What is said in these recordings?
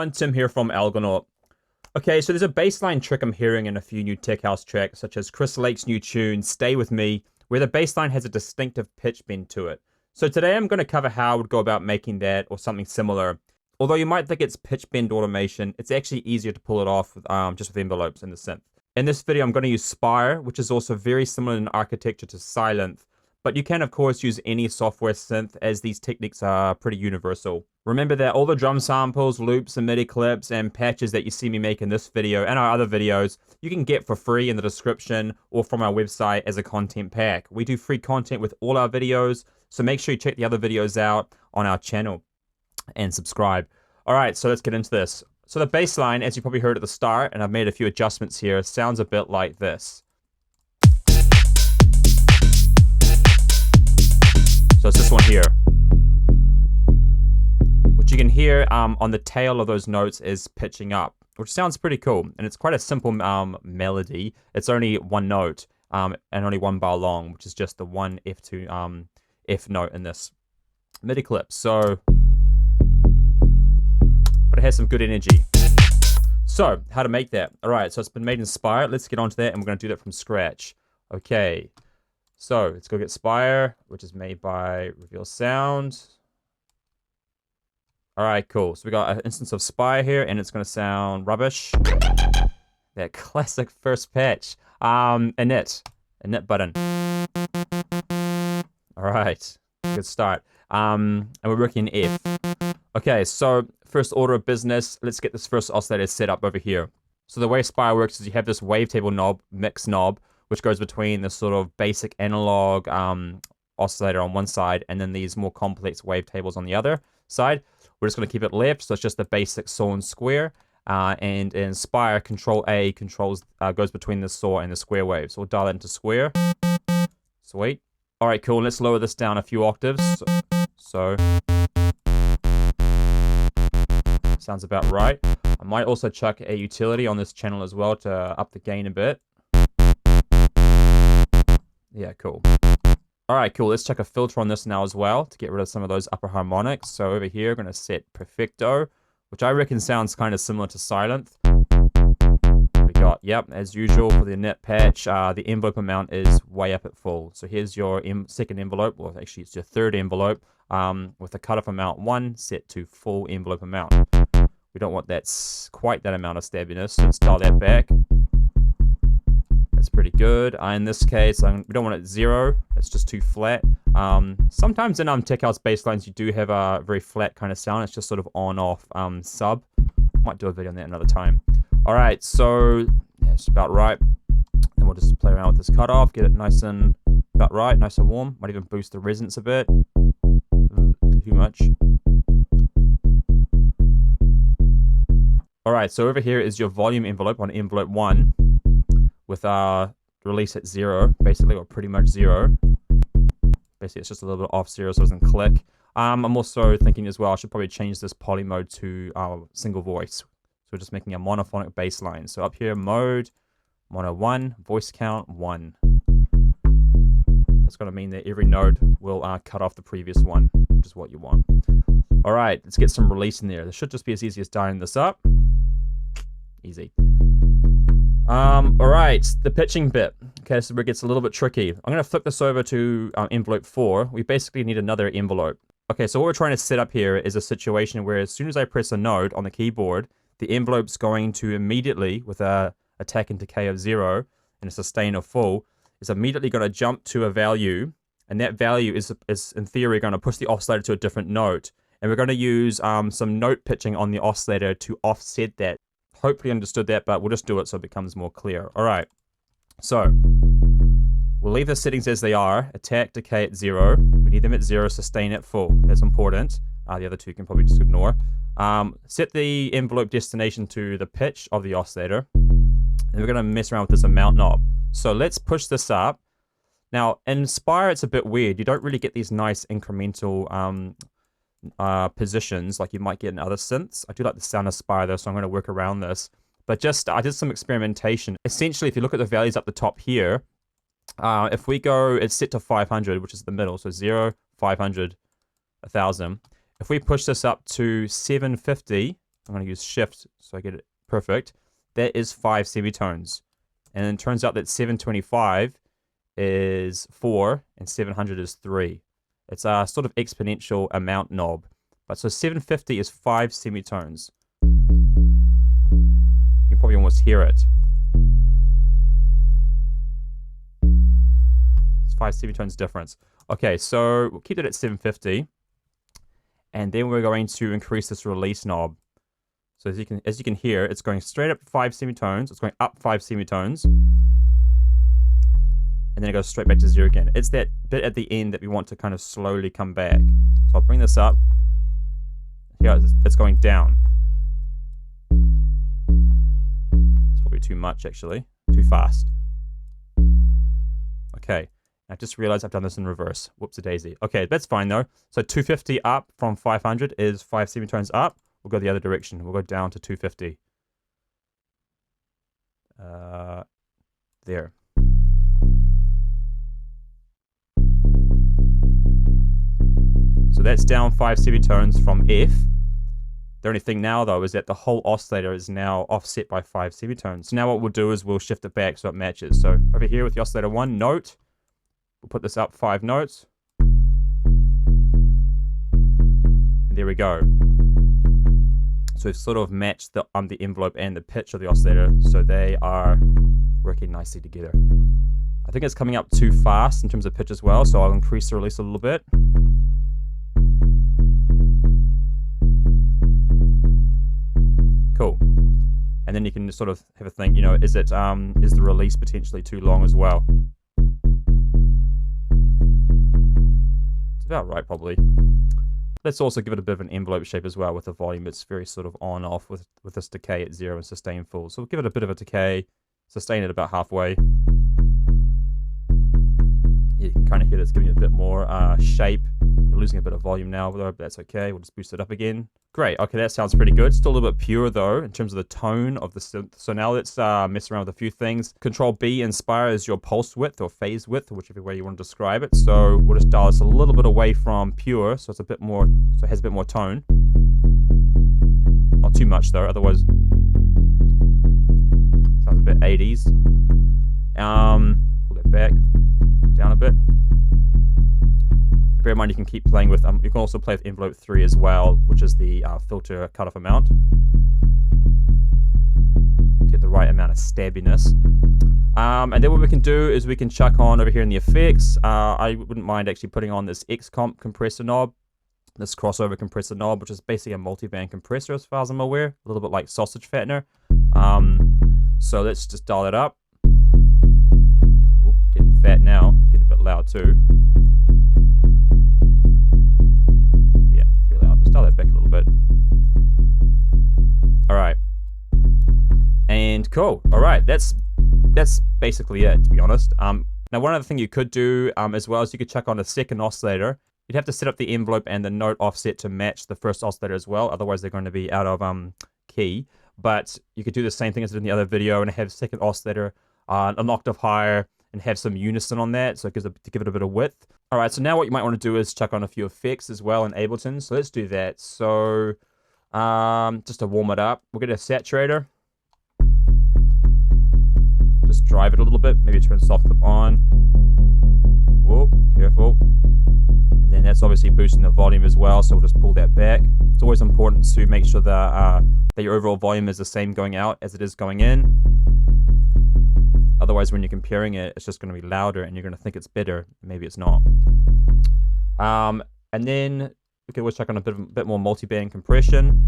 everyone, Tim here from Algonaut. Okay, so there's a bassline trick I'm hearing in a few new tech house tracks, such as Chris Lake's new tune, Stay With Me, where the bassline has a distinctive pitch bend to it. So today I'm going to cover how I would go about making that or something similar. Although you might think it's pitch bend automation, it's actually easier to pull it off with, just with envelopes in the synth. In this video, I'm going to use Spire, which is also very similar in architecture to Silent. But you can, of course, use any software synth, as these techniques are pretty universal. Remember that all the drum samples, loops, and MIDI clips, and patches that you see me make in this video and our other videos, you can get for free in the description or from our website as a content pack. We do free content with all our videos, so make sure you check the other videos out on our channel and subscribe. Alright, so let's get into this. So the bass line, as you probably heard at the start, and I've made a few adjustments here, sounds a bit like this. So it's this one here. What you can hear on the tail of those notes is pitching up, which sounds pretty cool. And it's quite a simple melody. It's only one note and only one bar long, which is just the one F2 F note in this MIDI clip. So, but it has some good energy. So, how to make that? All right, so it's been made in Spire. Let's get onto that, and we're going to do that from scratch. Okay. So let's go get Spire, which is made by Reveal Sound. All right, cool. So we got an instance of Spire here, and it's going to sound rubbish. That classic first patch. Init button. All right, good start. And we're working in F. Okay, so first order of business, let's get this first oscillator set up over here. So the way Spire works is you have this wavetable knob, mix knob, which goes between the sort of basic analog oscillator on one side and then these more complex wavetables on the other side. We're just going to keep it left, so it's just the basic saw and square. And in Spire, Control A goes between the saw and the square wave. So we'll dial it into square. Sweet. All right, cool. Let's lower this down a few octaves. So sounds about right. I might also chuck a utility on this channel as well to up the gain a bit. Yeah, cool. All right, cool. Let's check a filter on this now as well to get rid of some of those upper harmonics. So over here, I'm going to set Perfecto, which I reckon sounds kind of similar to Silent. We got, yep, as usual for the init patch, the envelope amount is way up at full. So here's your second envelope, or actually it's your third envelope, with the cutoff amount 1 set to full envelope amount. We don't want that quite that amount of stabbiness, so let's dial that back. That's pretty good. In this case, we don't want it 0. It's just too flat. Sometimes in tech house bass lines, you do have a very flat kind of sound. It's just sort of on-off sub. Might do a video on that another time. All right, so yeah, it's about right. And we'll just play around with this cutoff, get it nice and about right, nice and warm. Might even boost the resonance a bit. Too much. All right, so over here is your volume envelope on envelope 1. With release at 0, basically, or pretty much 0. Basically, it's just a little bit off 0 so it doesn't click. I'm also thinking as well, I should probably change this poly mode to single voice. So we're just making a monophonic bass line. So up here, mode, mono 1, voice count 1. That's going to mean that every note will cut off the previous one, which is what you want. All right, let's get some release in there. This should just be as easy as dialing this up. Easy. Alright, the pitching bit. Okay, so it gets a little bit tricky. I'm going to flip this over to envelope 4. We basically need another envelope. Okay, so what we're trying to set up here is a situation where as soon as I press a note on the keyboard, the envelope's going to immediately, with a attack and decay of 0 and a sustain of full, is immediately going to jump to a value, and that value is in theory going to push the oscillator to a different note. And we're going to use some note pitching on the oscillator to offset that. Hopefully understood that, but we'll just do it so it becomes more clear. All right, so we'll leave the settings as they are. Attack, decay at 0. We need them at 0, sustain at full. That's important. The other two can probably just ignore. Set the envelope destination to the pitch of the oscillator. And we're going to mess around with this amount knob. So let's push this up. Now, in Spire, it's a bit weird. You don't really get these nice incremental positions like you might get in other synths. I do like the sound of Spire though, so I'm going to work around this. But I did some experimentation. Essentially, if you look at the values up the top here, if we go, it's set to 500, which is the middle, so 0, 500, 1000. If we push this up to 750, I'm going to use shift so I get it perfect. That is 5 semitones. And it turns out that 725 is 4 and 700 is 3. It's a sort of exponential amount knob. But so 750 is 5 semitones. You can probably almost hear it. It's 5 semitones difference. Okay, so we'll keep it at 750. And then we're going to increase this release knob. So as you can hear, it's going straight up 5 semitones. It's going up 5 semitones. And then it goes straight back to 0 again. It's that bit at the end that we want to kind of slowly come back. So I'll bring this up. Here, it's going down. It's probably too much, actually. Too fast. Okay. I just realized I've done this in reverse. Whoops-a-daisy. Okay, that's fine, though. So 250 up from 500 is 5 semitones up. We'll go the other direction. We'll go down to 250. There. So that's down 5 semitones from F. The only thing now, though, is that the whole oscillator is now offset by 5 semitones. So now what we'll do is we'll shift it back so it matches. So over here with the oscillator 1 note, we'll put this up 5 notes. And there we go. So we've sort of matched the envelope and the pitch of the oscillator, so they are working nicely together. I think it's coming up too fast in terms of pitch as well, so I'll increase the release a little bit. Cool. And then you can sort of have a think, you know, is the release potentially too long as well? It's about right, probably. Let's also give it a bit of an envelope shape as well with the volume. It's very sort of on-off with this decay at 0 and sustain full. So we'll give it a bit of a decay, sustain it about halfway. Yeah, you can kind of hear that's giving it a bit more shape. You're losing a bit of volume now, though, but that's okay. We'll just boost it up again. Great. Okay, that sounds pretty good. Still a little bit pure, though, in terms of the tone of the synth. So now let's mess around with a few things. Control B, inspire, is your pulse width or phase width, or whichever way you want to describe it. So we'll just dial this a little bit away from pure, so it's a bit more, so it has a bit more tone. Not too much, though, otherwise sounds a bit 80s. Pull that back, down a bit. Bear in mind you can keep playing with, you can also play with envelope 3 as well, which is the filter cutoff amount. Get the right amount of stabbiness. And then what we can do is we can chuck on over here in the effects. I wouldn't mind actually putting on this X-Comp compressor knob, this crossover compressor knob, which is basically a multi-band compressor as far as I'm aware, a little bit like sausage fattener. So let's just dial it up. Ooh, getting fat now, getting a bit loud too. Dial that back a little bit. Alright. And cool. Alright, that's basically it, to be honest. Now one other thing you could do as well is you could chuck on a second oscillator. You'd have to set up the envelope and the note offset to match the first oscillator as well, otherwise they're going to be out of key. But you could do the same thing as I did in the other video and have second oscillator an octave higher and have some unison on that, so it gives to give it a bit of width. Alright, so now what you might want to do is chuck on a few effects as well in Ableton. So let's do that. So just to warm it up, we'll get a saturator. Just drive it a little bit, maybe turn soft clip on. Whoa, careful. And then that's obviously boosting the volume as well, so we'll just pull that back. It's always important to make sure that your overall volume is the same going out as it is going in. Otherwise, when you're comparing it, it's just going to be louder and you're going to think it's better. Maybe it's not. And then we can always check on a bit more multi-band compression.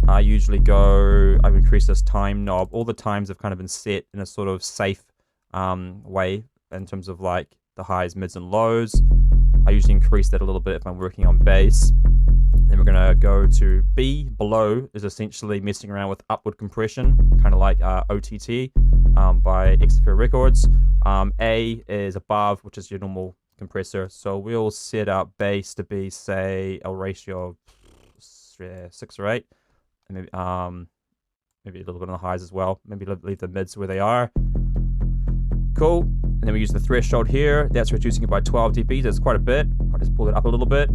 I usually I've increased this time knob. All the times have kind of been set in a sort of safe way in terms of like the highs, mids, and lows. I usually increase that a little bit if I'm working on bass. Then we're going to go to B. Below is essentially messing around with upward compression, kind of like OTT by Xfare Records. A is above, which is your normal compressor. So we'll set up bass to be, say, a ratio of 6 or 8. And maybe a little bit on the highs as well. Maybe leave the mids where they are. Cool. And then we use the threshold here. That's reducing it by 12 dB. That's quite a bit. I'll just pull it up a little bit.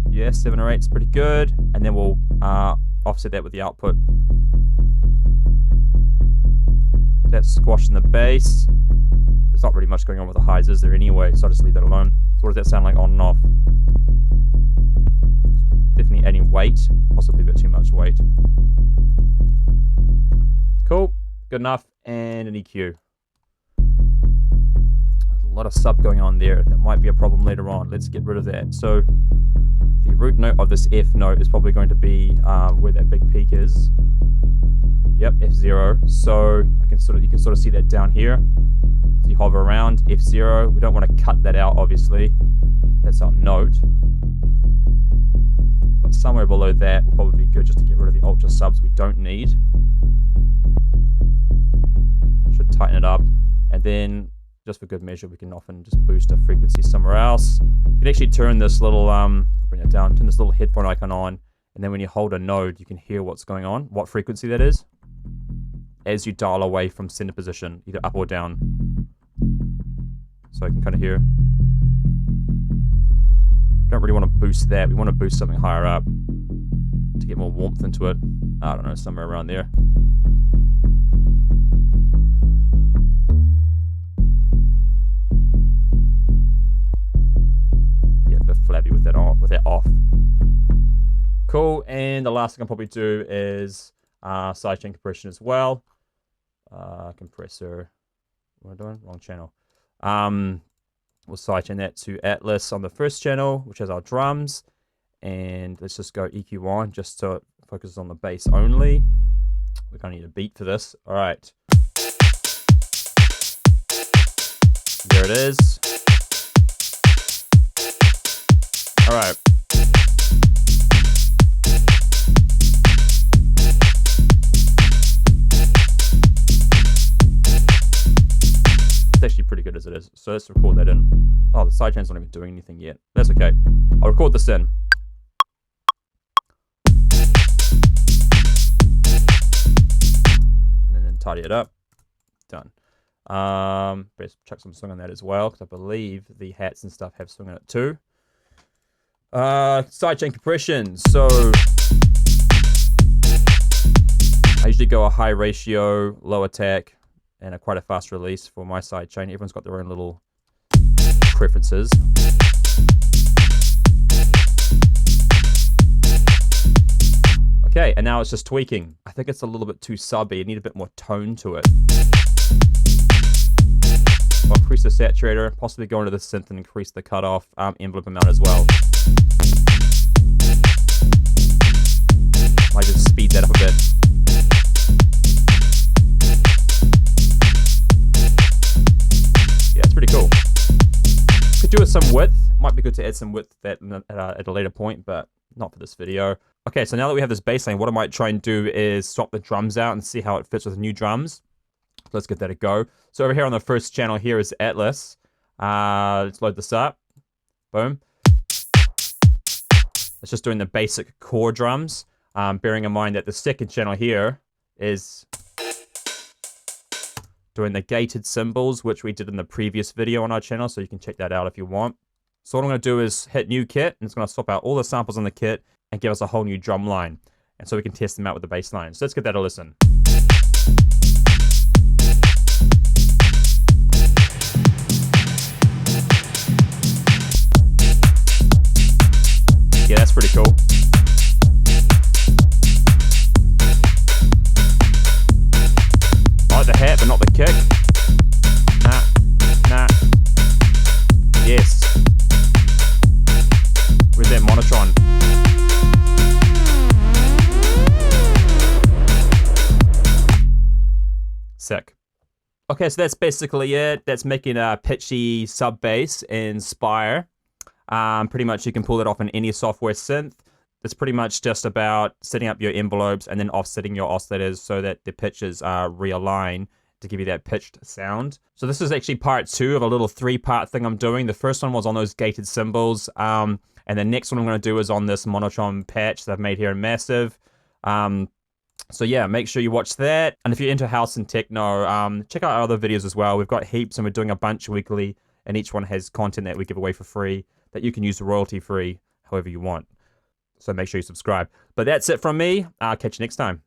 Yeah, 7 or 8 is pretty good. And then we'll offset that with the output. That's squashing the bass. There's not really much going on with the highs, is there anyway? So I'll just leave that alone. So what does that sound like on and off? Definitely adding weight, possibly a bit too much weight. Cool, good enough, and an EQ. There's a lot of sub going on there. That might be a problem later on. Let's get rid of that. So the root note of this F note is probably going to be where that big peak is. Yep, F0. So you can sort of see that down here. So you hover around F0. We don't want to cut that out, obviously. That's our note. But somewhere below that will probably be good just to get rid of the ultra subs we don't need. Should tighten it up. And then, just for good measure, we can often just boost a frequency somewhere else. You can actually turn this little, bring it down, turn this little headphone icon on, and then when you hold a node, you can hear what's going on, what frequency that is, as you dial away from center position, either up or down. So I can kind of hear. Don't really want to boost that. We want to boost something higher up to get more warmth into it. I don't know, somewhere around there. Yeah, a bit flabby with that off. Cool, and the last thing I'll probably do is sidechain compression as well. Compressor, what am I doing? Wrong channel. We'll sidechain that to Atlas on the first channel, which has our drums. And let's just go EQ on, just so it focuses on the bass only. We're going to need a beat for this. All right. There it is. All right. Actually pretty good as it is, so let's record that in. Oh, the sidechain's not even doing anything yet. That's okay. I'll record this in. And then tidy it up. Done. Best chuck some swing on that as well, because I believe the hats and stuff have swing on it too. Sidechain compression. So I usually go a high ratio, low attack, and quite a fast release for my sidechain. Everyone's got their own little preferences. Okay, and now it's just tweaking. I think it's a little bit too subby. I need a bit more tone to it. I'll increase the saturator, possibly go into the synth and increase the cutoff envelope amount as well. Might just speed that up a bit. Yeah, it's pretty cool. Could do with some width. Might be good to add some width at a later point, but not for this video. Okay, so now that we have this bass line, what I might try and do is swap the drums out and see how it fits with new drums. Let's give that a go. So over here on the first channel here is Atlas. Let's load this up. Boom. It's just doing the basic core drums. Bearing in mind that the second channel here is doing the gated cymbals, which we did in the previous video on our channel, so you can check that out if you want. So what I'm going to do is hit new kit, and it's going to swap out all the samples on the kit and give us a whole new drum line. And so we can test them out with the bass line. So let's give that a listen. Yeah, that's pretty cool. I like the hat, but not the kick. Nah. Yes. Where's that monotone? Sick. Okay, so that's basically it. That's making a pitchy sub bass in Spire. Pretty much you can pull it off in any software synth. It's pretty much just about setting up your envelopes and then offsetting your oscillators so that the pitches realign to give you that pitched sound. So this is actually part 2 of a little 3-part thing I'm doing. The first one was on those gated cymbals, and the next one I'm going to do is on this monotone patch that I've made here in Massive. So yeah, make sure you watch that. And if you're into house and techno, check out our other videos as well. We've got heaps and we're doing a bunch weekly, and each one has content that we give away for free that you can use royalty free however you want. So make sure you subscribe. But that's it from me. I'll catch you next time.